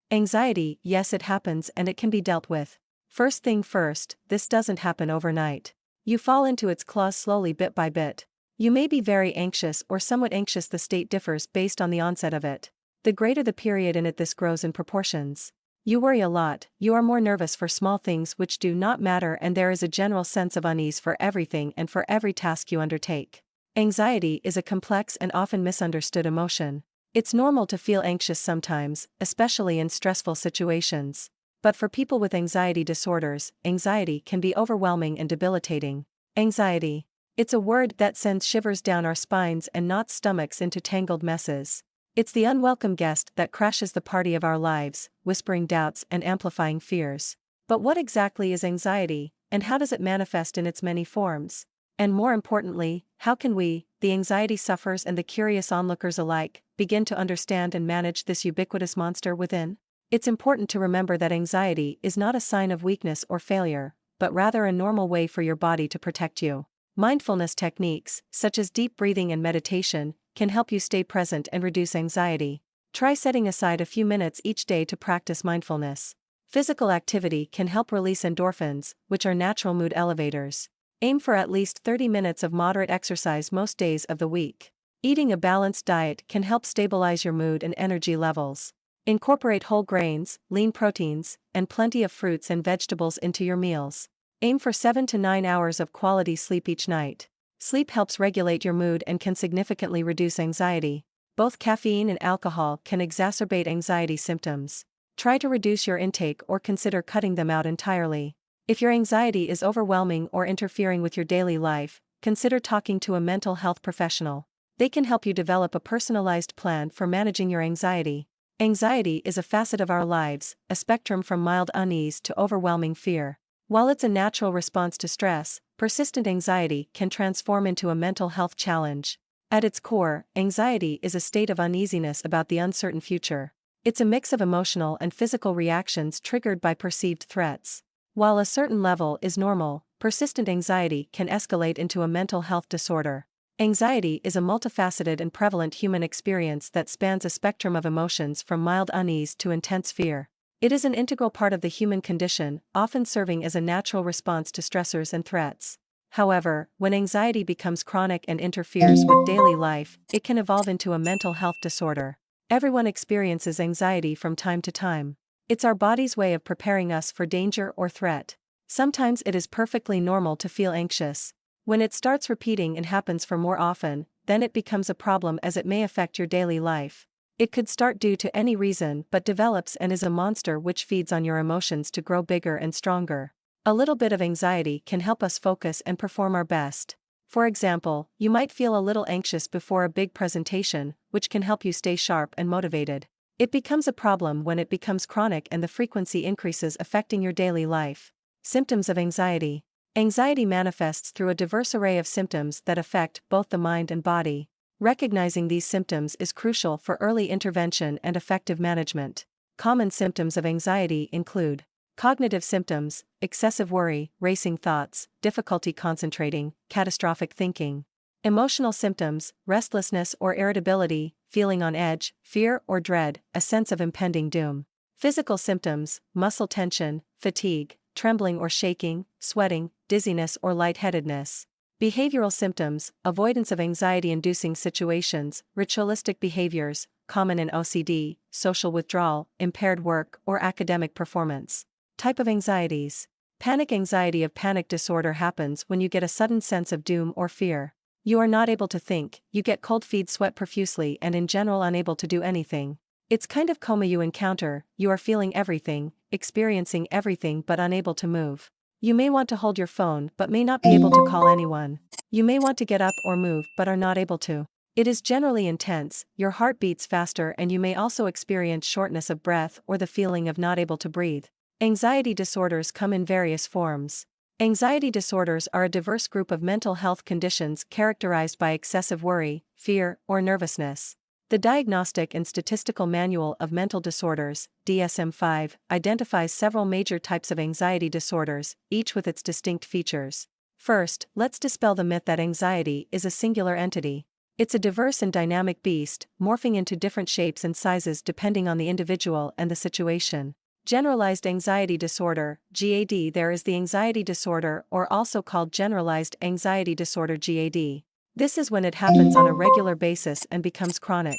Anxiety, yes, it happens and it can be dealt with. First thing first, this doesn't happen overnight. You fall into its claws slowly bit by bit. You may be very anxious or somewhat anxious, the state differs based on the onset of it. The greater the period in it, this grows in proportions. You worry a lot, you are more nervous for small things which do not matter, and there is a general sense of unease for everything and for every task you undertake. Anxiety is a complex and often misunderstood emotion. It's normal to feel anxious sometimes, especially in stressful situations. But for people with anxiety disorders, anxiety can be overwhelming and debilitating. Anxiety. It's a word that sends shivers down our spines and knots stomachs into tangled messes. It's the unwelcome guest that crashes the party of our lives, whispering doubts and amplifying fears. But what exactly is anxiety, and how does it manifest in its many forms? And more importantly, how can we, the anxiety sufferers and the curious onlookers alike, begin to understand and manage this ubiquitous monster within? It's important to remember that anxiety is not a sign of weakness or failure, but rather a normal way for your body to protect you. Mindfulness techniques, such as deep breathing and meditation, can help you stay present and reduce anxiety. Try setting aside a few minutes each day to practice mindfulness. Physical activity can help release endorphins, which are natural mood elevators. Aim for at least 30 minutes of moderate exercise most days of the week. Eating a balanced diet can help stabilize your mood and energy levels. Incorporate whole grains, lean proteins, and plenty of fruits and vegetables into your meals. Aim for 7 to 9 hours of quality sleep each night. Sleep helps regulate your mood and can significantly reduce anxiety. Both caffeine and alcohol can exacerbate anxiety symptoms. Try to reduce your intake or consider cutting them out entirely. If your anxiety is overwhelming or interfering with your daily life, consider talking to a mental health professional. They can help you develop a personalized plan for managing your anxiety. Anxiety is a facet of our lives, a spectrum from mild unease to overwhelming fear. While it's a natural response to stress, persistent anxiety can transform into a mental health challenge. At its core, anxiety is a state of uneasiness about the uncertain future. It's a mix of emotional and physical reactions triggered by perceived threats. While a certain level is normal, persistent anxiety can escalate into a mental health disorder. Anxiety is a multifaceted and prevalent human experience that spans a spectrum of emotions from mild unease to intense fear. It is an integral part of the human condition, often serving as a natural response to stressors and threats. However, when anxiety becomes chronic and interferes with daily life, it can evolve into a mental health disorder. Everyone experiences anxiety from time to time. It's our body's way of preparing us for danger or threat. Sometimes it is perfectly normal to feel anxious. When it starts repeating and happens for more often, then it becomes a problem as it may affect your daily life. It could start due to any reason but develops and is a monster which feeds on your emotions to grow bigger and stronger. A little bit of anxiety can help us focus and perform our best. For example, you might feel a little anxious before a big presentation, which can help you stay sharp and motivated. It becomes a problem when it becomes chronic and the frequency increases, affecting your daily life. Symptoms of anxiety. Anxiety manifests through a diverse array of symptoms that affect both the mind and body. Recognizing these symptoms is crucial for early intervention and effective management. Common symptoms of anxiety include cognitive symptoms, excessive worry, racing thoughts, difficulty concentrating, catastrophic thinking. Emotional symptoms, restlessness or irritability, feeling on edge, fear or dread, a sense of impending doom. Physical symptoms, muscle tension, fatigue, trembling or shaking, sweating, dizziness or lightheadedness. Behavioral symptoms, avoidance of anxiety-inducing situations, ritualistic behaviors, common in OCD, social withdrawal, impaired work or academic performance. Type of anxieties. Panic anxiety. Of panic disorder happens when you get a sudden sense of doom or fear. You are not able to think, you get cold feet, sweat profusely, and in general unable to do anything. It's kind of coma you encounter, you are feeling everything, experiencing everything but unable to move. You may want to hold your phone but may not be able to call anyone. You may want to get up or move but are not able to. It is generally intense, your heart beats faster, and you may also experience shortness of breath or the feeling of not able to breathe. Anxiety disorders come in various forms. Anxiety disorders are a diverse group of mental health conditions characterized by excessive worry, fear, or nervousness. The Diagnostic and Statistical Manual of Mental Disorders, DSM-5, identifies several major types of anxiety disorders, each with its distinct features. First, let's dispel the myth that anxiety is a singular entity. It's a diverse and dynamic beast, morphing into different shapes and sizes depending on the individual and the situation. Generalized anxiety disorder, GAD. There is the anxiety disorder, or also called generalized anxiety disorder, GAD. This is when it happens on a regular basis and becomes chronic.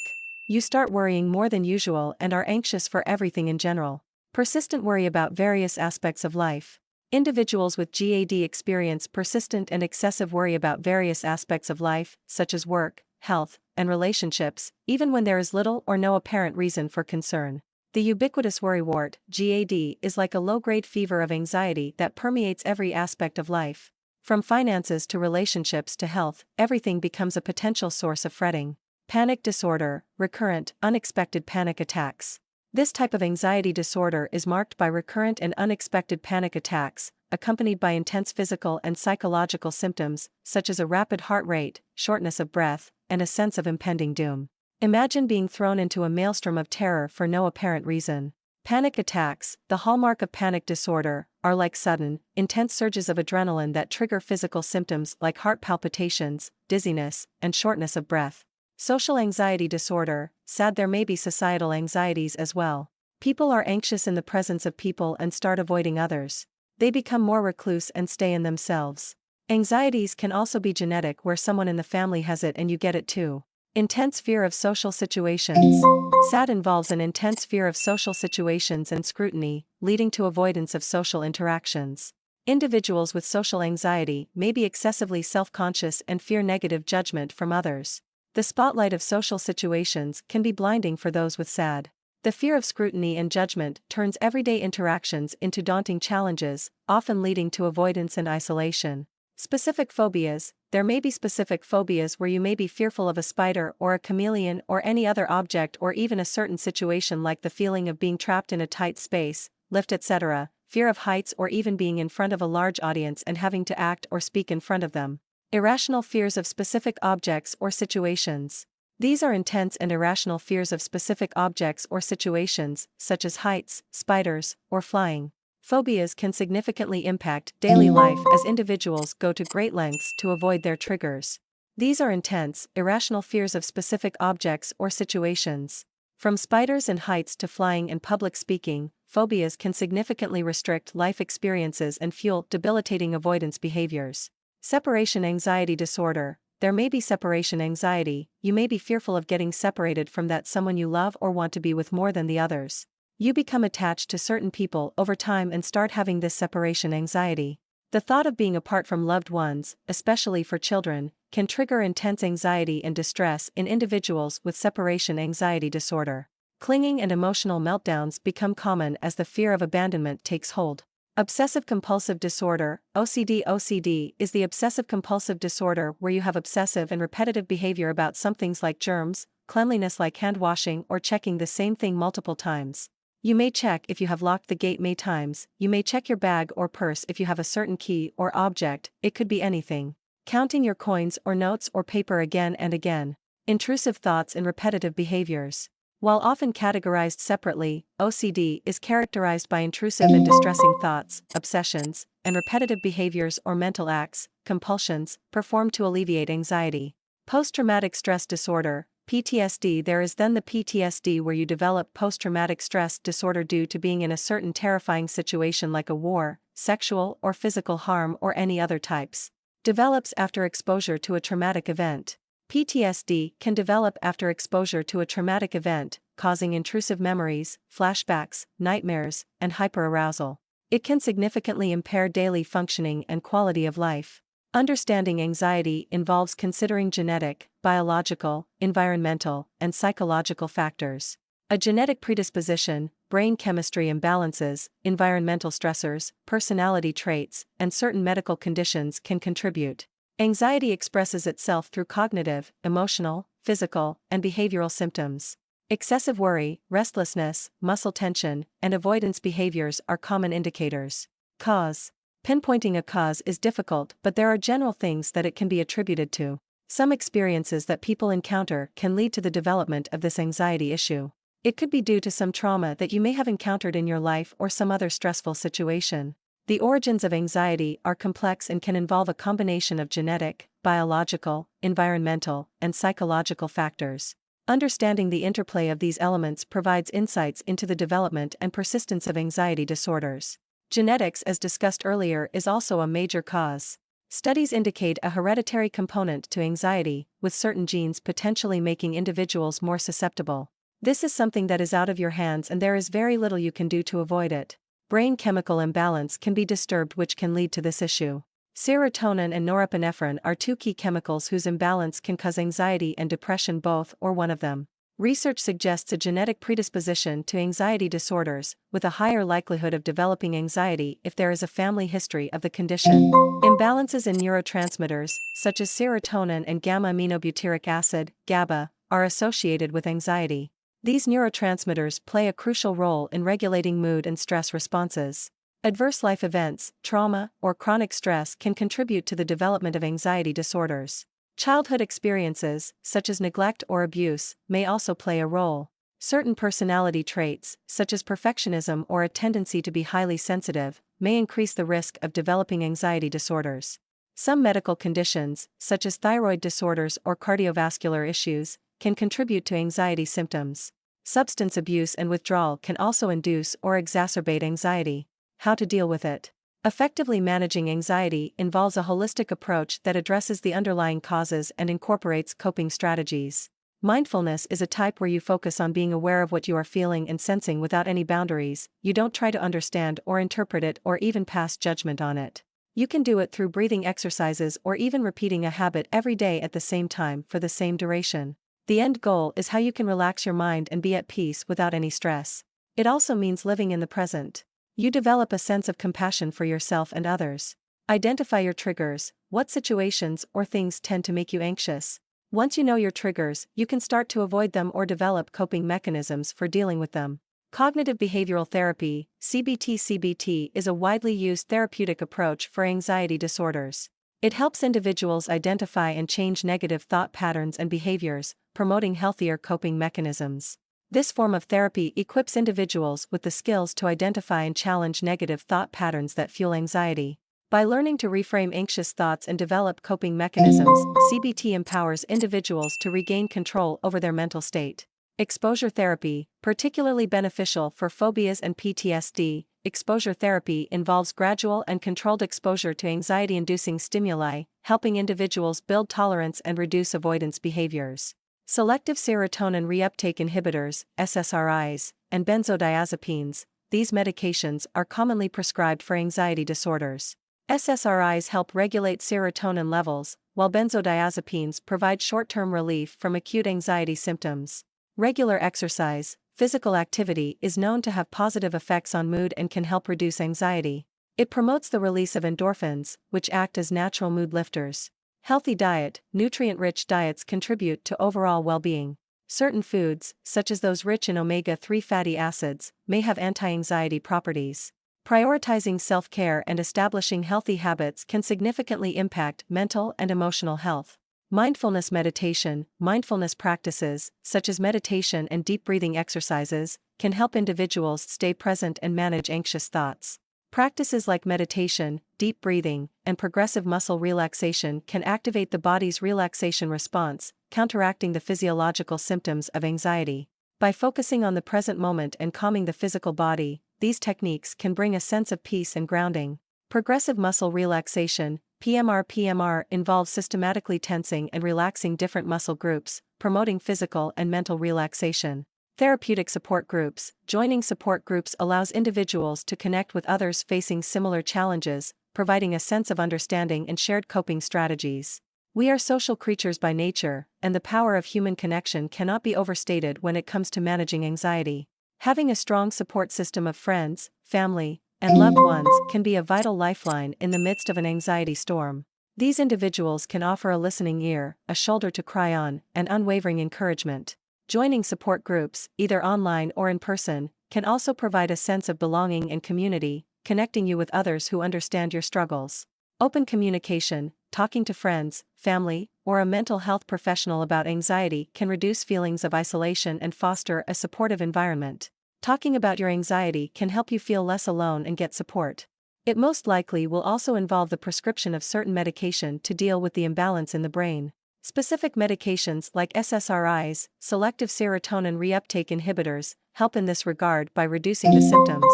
You start worrying more than usual and are anxious for everything in general. Persistent worry about various aspects of life. Individuals with GAD experience persistent and excessive worry about various aspects of life, such as work, health, and relationships, even when there is little or no apparent reason for concern. The ubiquitous worrywart, GAD, is like a low-grade fever of anxiety that permeates every aspect of life. From finances to relationships to health, everything becomes a potential source of fretting. Panic disorder, recurrent, unexpected panic attacks. This type of anxiety disorder is marked by recurrent and unexpected panic attacks, accompanied by intense physical and psychological symptoms, such as a rapid heart rate, shortness of breath, and a sense of impending doom. Imagine being thrown into a maelstrom of terror for no apparent reason. Panic attacks, the hallmark of panic disorder, are like sudden, intense surges of adrenaline that trigger physical symptoms like heart palpitations, dizziness, and shortness of breath. Social anxiety disorder, SAD. There may be societal anxieties as well. People are anxious in the presence of people and start avoiding others. They become more recluse and stay in themselves. Anxieties can also be genetic, where someone in the family has it and you get it too. Intense fear of social situations. SAD involves an intense fear of social situations and scrutiny, leading to avoidance of social interactions. Individuals with social anxiety may be excessively self-conscious and fear negative judgment from others. The spotlight of social situations can be blinding for those with SAD. The fear of scrutiny and judgment turns everyday interactions into daunting challenges, often leading to avoidance and isolation. Specific phobias. There may be specific phobias where you may be fearful of a spider or a chameleon or any other object, or even a certain situation, like the feeling of being trapped in a tight space, lift, etc., fear of heights, or even being in front of a large audience and having to act or speak in front of them. Irrational fears of specific objects or situations. These are intense and irrational fears of specific objects or situations, such as heights, spiders, or flying. Phobias can significantly impact daily life as individuals go to great lengths to avoid their triggers. These are intense, irrational fears of specific objects or situations. From spiders and heights to flying and public speaking, phobias can significantly restrict life experiences and fuel debilitating avoidance behaviors. Separation anxiety disorder. There may be separation anxiety. You may be fearful of getting separated from that someone you love or want to be with more than the others. You become attached to certain people over time and start having this separation anxiety. The thought of being apart from loved ones, especially for children, can trigger intense anxiety and distress in individuals with separation anxiety disorder. Clinging and emotional meltdowns become common as the fear of abandonment takes hold. Obsessive-compulsive disorder, OCD. OCD is the obsessive-compulsive disorder where you have obsessive and repetitive behavior about some things like germs, cleanliness like hand washing or checking the same thing multiple times. You may check if you have locked the gate many times. You may check your bag or purse if you have a certain key or object. It could be anything. Counting your coins or notes or paper again and again. Intrusive thoughts and repetitive behaviors. While often categorized separately, OCD is characterized by intrusive and distressing thoughts, obsessions, and repetitive behaviors or mental acts, compulsions, performed to alleviate anxiety. Post-traumatic stress disorder, PTSD. There is then the PTSD where you develop post-traumatic stress disorder due to being in a certain terrifying situation like a war, sexual or physical harm or any other types. Develops after exposure to a traumatic event. PTSD can develop after exposure to a traumatic event, causing intrusive memories, flashbacks, nightmares, and hyperarousal. It can significantly impair daily functioning and quality of life. Understanding anxiety involves considering genetic, biological, environmental, and psychological factors. A genetic predisposition, brain chemistry imbalances, environmental stressors, personality traits, and certain medical conditions can contribute. Anxiety expresses itself through cognitive, emotional, physical, and behavioral symptoms. Excessive worry, restlessness, muscle tension, and avoidance behaviors are common indicators. Cause. Pinpointing a cause is difficult, but there are general things that it can be attributed to. Some experiences that people encounter can lead to the development of this anxiety issue. It could be due to some trauma that you may have encountered in your life or some other stressful situation. The origins of anxiety are complex and can involve a combination of genetic, biological, environmental, and psychological factors. Understanding the interplay of these elements provides insights into the development and persistence of anxiety disorders. Genetics, as discussed earlier, is also a major cause. Studies indicate a hereditary component to anxiety, with certain genes potentially making individuals more susceptible. This is something that is out of your hands and there is very little you can do to avoid it. Brain chemical imbalance can be disturbed, which can lead to this issue. Serotonin and norepinephrine are two key chemicals whose imbalance can cause anxiety and depression, both or one of them. Research suggests a genetic predisposition to anxiety disorders, with a higher likelihood of developing anxiety if there is a family history of the condition. Imbalances in neurotransmitters, such as serotonin and gamma-aminobutyric acid, GABA, are associated with anxiety. These neurotransmitters play a crucial role in regulating mood and stress responses. Adverse life events, trauma, or chronic stress can contribute to the development of anxiety disorders. Childhood experiences, such as neglect or abuse, may also play a role. Certain personality traits, such as perfectionism or a tendency to be highly sensitive, may increase the risk of developing anxiety disorders. Some medical conditions, such as thyroid disorders or cardiovascular issues, can contribute to anxiety symptoms. Substance abuse and withdrawal can also induce or exacerbate anxiety. How to deal with it? Effectively managing anxiety involves a holistic approach that addresses the underlying causes and incorporates coping strategies. Mindfulness is a type where you focus on being aware of what you are feeling and sensing without any boundaries. You don't try to understand or interpret it or even pass judgment on it. You can do it through breathing exercises or even repeating a habit every day at the same time for the same duration. The end goal is how you can relax your mind and be at peace without any stress. It also means living in the present. You develop a sense of compassion for yourself and others. Identify your triggers. What situations or things tend to make you anxious? Once you know your triggers, you can start to avoid them or develop coping mechanisms for dealing with them. Cognitive behavioral therapy, CBT, is a widely used therapeutic approach for anxiety disorders. It helps individuals identify and change negative thought patterns and behaviors, promoting healthier coping mechanisms. This form of therapy equips individuals with the skills to identify and challenge negative thought patterns that fuel anxiety. By learning to reframe anxious thoughts and develop coping mechanisms, CBT empowers individuals to regain control over their mental state. Exposure therapy, particularly beneficial for phobias and PTSD. Exposure therapy involves gradual and controlled exposure to anxiety-inducing stimuli, helping individuals build tolerance and reduce avoidance behaviors. Selective serotonin reuptake inhibitors, SSRIs, and benzodiazepines, these medications are commonly prescribed for anxiety disorders. SSRIs help regulate serotonin levels, while benzodiazepines provide short-term relief from acute anxiety symptoms. Regular exercise, physical activity is known to have positive effects on mood and can help reduce anxiety. It promotes the release of endorphins, which act as natural mood lifters. Healthy diet, nutrient-rich diets contribute to overall well-being. Certain foods, such as those rich in omega-3 fatty acids, may have anti-anxiety properties. Prioritizing self-care and establishing healthy habits can significantly impact mental and emotional health. Mindfulness meditation, mindfulness practices, such as meditation and deep breathing exercises, can help individuals stay present and manage anxious thoughts. Practices like meditation, deep breathing, and progressive muscle relaxation can activate the body's relaxation response, counteracting the physiological symptoms of anxiety. By focusing on the present moment and calming the physical body, these techniques can bring a sense of peace and grounding. Progressive muscle relaxation, PMR, involves systematically tensing and relaxing different muscle groups, promoting physical and mental relaxation. Therapeutic support groups. Joining support groups allows individuals to connect with others facing similar challenges, providing a sense of understanding and shared coping strategies. We are social creatures by nature, and the power of human connection cannot be overstated when it comes to managing anxiety. Having a strong support system of friends, family, and loved ones can be a vital lifeline in the midst of an anxiety storm. These individuals can offer a listening ear, a shoulder to cry on, and unwavering encouragement. Joining support groups, either online or in person, can also provide a sense of belonging and community, connecting you with others who understand your struggles. Open communication, talking to friends, family, or a mental health professional about anxiety can reduce feelings of isolation and foster a supportive environment. Talking about your anxiety can help you feel less alone and get support. It most likely will also involve the prescription of certain medication to deal with the imbalance in the brain. Specific medications like SSRIs, selective serotonin reuptake inhibitors, help in this regard by reducing the symptoms.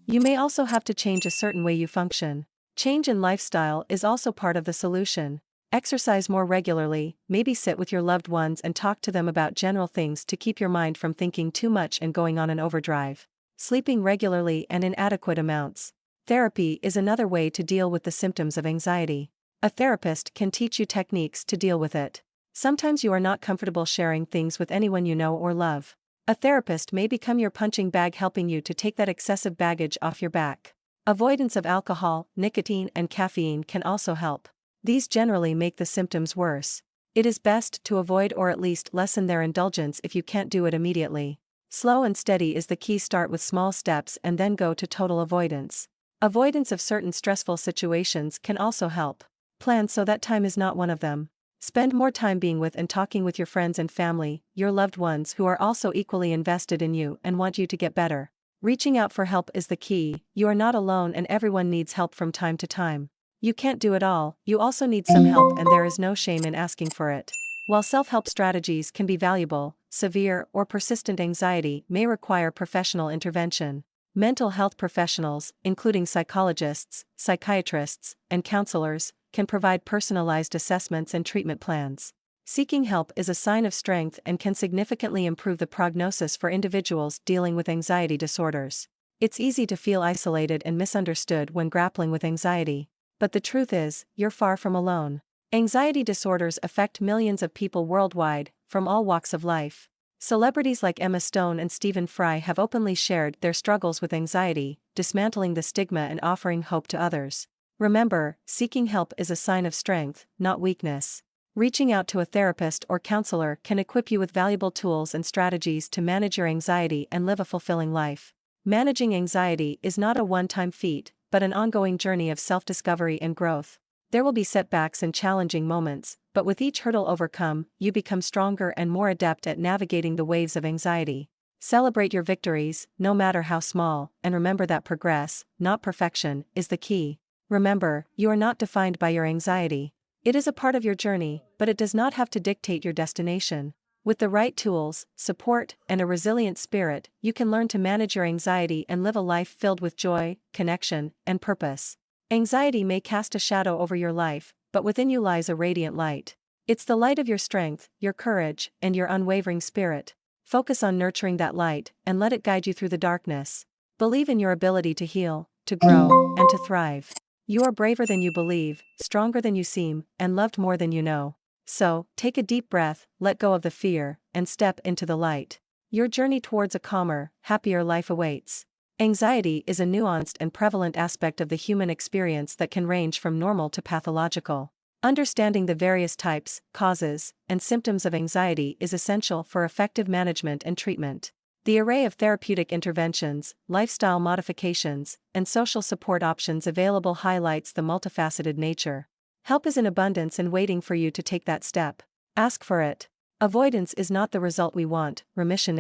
You may also have to change a certain way you function. Change in lifestyle is also part of the solution. Exercise more regularly, maybe sit with your loved ones and talk to them about general things to keep your mind from thinking too much and going on an overdrive. Sleeping regularly and in adequate amounts. Therapy is another way to deal with the symptoms of anxiety. A therapist can teach you techniques to deal with it. Sometimes you are not comfortable sharing things with anyone you know or love. A therapist may become your punching bag, helping you to take that excessive baggage off your back. Avoidance of alcohol, nicotine, and caffeine can also help. These generally make the symptoms worse. It is best to avoid or at least lessen their indulgence if you can't do it immediately. Slow and steady is the key. Start with small steps and then go to total avoidance. Avoidance of certain stressful situations can also help. Plan so that time is not one of them. Spend more time being with and talking with your friends and family, your loved ones who are also equally invested in you and want you to get better. Reaching out for help is the key. You are not alone and everyone needs help from time to time. You can't do it all, you also need some help, and there is no shame in asking for it. While self-help strategies can be valuable, severe or persistent anxiety may require professional intervention. Mental health professionals, including psychologists, psychiatrists, and counselors, can provide personalized assessments and treatment plans. Seeking help is a sign of strength and can significantly improve the prognosis for individuals dealing with anxiety disorders. It's easy to feel isolated and misunderstood when grappling with anxiety. But the truth is, you're far from alone. Anxiety disorders affect millions of people worldwide, from all walks of life. Celebrities like Emma Stone and Stephen Fry have openly shared their struggles with anxiety, dismantling the stigma and offering hope to others. Remember, seeking help is a sign of strength, not weakness. Reaching out to a therapist or counselor can equip you with valuable tools and strategies to manage your anxiety and live a fulfilling life. Managing anxiety is not a one-time feat, but an ongoing journey of self-discovery and growth. There will be setbacks and challenging moments, but with each hurdle overcome, you become stronger and more adept at navigating the waves of anxiety. Celebrate your victories, no matter how small, and remember that progress, not perfection, is the key. Remember, you are not defined by your anxiety. It is a part of your journey, but it does not have to dictate your destination. With the right tools, support, and a resilient spirit, you can learn to manage your anxiety and live a life filled with joy, connection, and purpose. Anxiety may cast a shadow over your life, but within you lies a radiant light. It's the light of your strength, your courage, and your unwavering spirit. Focus on nurturing that light, and let it guide you through the darkness. Believe in your ability to heal, to grow, and to thrive. You are braver than you believe, stronger than you seem, and loved more than you know. So, take a deep breath, let go of the fear, and step into the light. Your journey towards a calmer, happier life awaits. Anxiety is a nuanced and prevalent aspect of the human experience that can range from normal to pathological. Understanding the various types, causes, and symptoms of anxiety is essential for effective management and treatment. The array of therapeutic interventions, lifestyle modifications, and social support options available highlights the multifaceted nature. Help is in abundance and waiting for you to take that step. Ask for it. Avoidance is not the result we want, remission